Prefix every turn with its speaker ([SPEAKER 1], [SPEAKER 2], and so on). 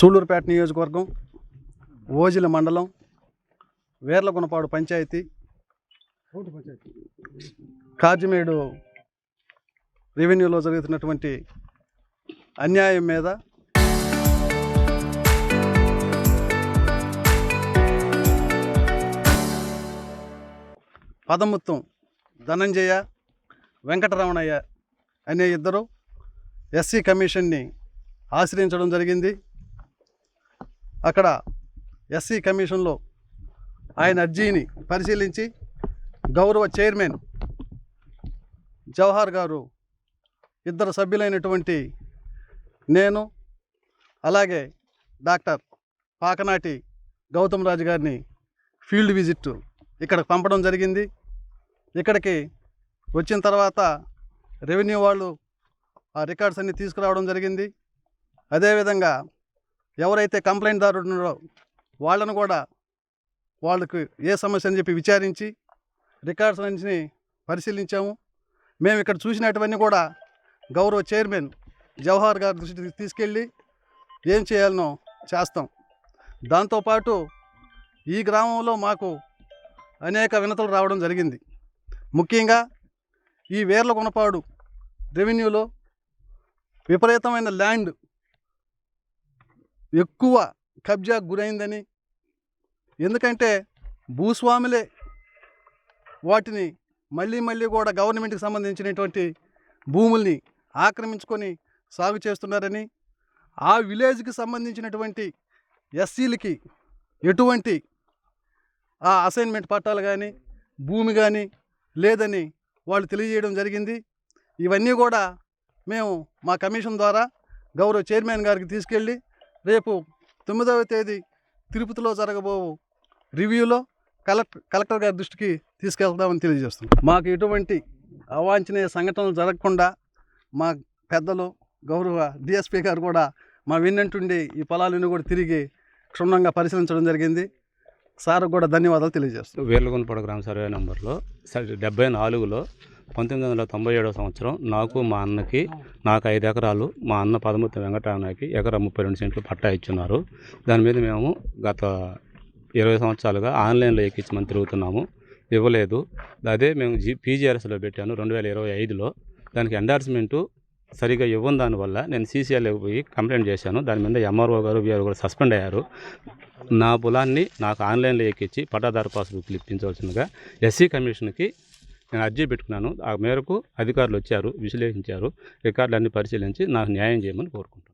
[SPEAKER 1] సూళ్ళూరుపేట నియోజకవర్గం ఓజిల మండలం వేర్లగునపాడు పంచాయతీ కాజిమేడు రెవెన్యూలో జరుగుతున్నటువంటి అన్యాయం మీద పదముత్తం ధనంజయ వెంకటరమణయ్య అనే ఇద్దరు ఎస్సీ కమిషన్ని ఆశ్రయించడం జరిగింది. అక్కడ ఎస్సీ కమిషన్లో ఆయన అర్జీని పరిశీలించి గౌరవ చైర్మన్ జవహర్ గారు ఇద్దరు సభ్యులైనటువంటి నేను అలాగే డాక్టర్ పాకనాటి గౌతమ్ రాజు గారిని ఫీల్డ్ విజిట్ ఇక్కడికి పంపడం జరిగింది. ఇక్కడికి వచ్చిన తర్వాత రెవెన్యూ వాళ్ళు ఆ రికార్డ్స్ అన్నీ తీసుకురావడం జరిగింది. అదేవిధంగా ఎవరైతే కంప్లైంట్దారు ఉన్నారో వాళ్ళను కూడా వాళ్ళకు ఏ సమస్య అని చెప్పి విచారించి రికార్డ్స్ అన్ని పరిశీలించాము. మేము ఇక్కడ చూసినటువన్నీ కూడా గౌరవ చైర్మన్ జవహర్ గారి దృష్టికి తీసుకెళ్ళి ఏం చేయాలనో చేస్తాం. దాంతోపాటు ఈ గ్రామంలో మాకు అనేక వినతులు రావడం జరిగింది. ముఖ్యంగా ఈ వేర్లగునపాడు రెవెన్యూలో విపరీతమైన ల్యాండ్ ఎక్కువ కబ్జాకు గురైందని, ఎందుకంటే భూస్వాములే వాటిని మళ్ళీ కూడా గవర్నమెంట్కి సంబంధించినటువంటి భూముల్ని ఆక్రమించుకొని సాగు చేస్తున్నారని, ఆ విలేజ్కి సంబంధించినటువంటి ఎస్సీలకి ఎటువంటి ఆ అసైన్మెంట్ పట్టాలు కానీ భూమి కానీ లేదని వాళ్ళు తెలియజేయడం జరిగింది. ఇవన్నీ కూడా మేము మా కమిషన్ ద్వారా గౌరవ చైర్మన్ గారికి తీసుకెళ్ళి రేపు 9వ తేదీ తిరుపతిలో జరగబో రివ్యూలో కలెక్టర్ గారి దృష్టికి తీసుకెళ్తామని తెలియజేస్తున్నాం. మాకు ఎటువంటి అవాంఛనీయ సంఘటనలు జరగకుండా మా పెద్దలు గౌరవ డిఎస్పీ గారు కూడా మా వెన్నంటుండి ఈ పొలాలను కూడా తిరిగి క్షుణ్ణంగా పరిశీలించడం జరిగింది. సార్ కూడా ధన్యవాదాలు తెలియజేస్తున్నాం.
[SPEAKER 2] వేర్లగునపాడు గ్రామ సర్వే నెంబర్లో 74లో 1997వ సంవత్సరం నాకు మా అన్నకి 5 ఎకరాలు, మా అన్న పదముత్తం వెంకటరామయ్యకి ఎకరా 32 సెంట్లు పట్టా ఇచ్చున్నారు. దాని మీద మేము గత 20 సంవత్సరాలుగా ఆన్లైన్లో ఎక్కించమని తిరుగుతున్నాము, ఇవ్వలేదు. అదే మేము పీజీఆర్ఎస్లో పెట్టాను 2025లో. దానికి ఎండార్స్మెంటు సరిగా ఇవ్వని దానివల్ల నేను సీసీఎల్కి పోయి కంప్లైంట్ చేశాను. దాని మీద ఎంఆర్ఓ గారు వీఆర్ కూడా సస్పెండ్ అయ్యారు. నా పొలాన్ని నాకు ఆన్లైన్లో ఎక్కించి పట్టాదారు పాస్బుక్లు ఇప్పించవలసిందిగా ఎస్సీ కమిషన్కి నేను అర్జీ పెట్టుకున్నాను. ఆ మేరకు అధికారులు వచ్చారు, విశ్లేషించారు, రికార్డులన్నీ పరిశీలించి నాకు న్యాయం చేయమని కోరుకుంటున్నాను.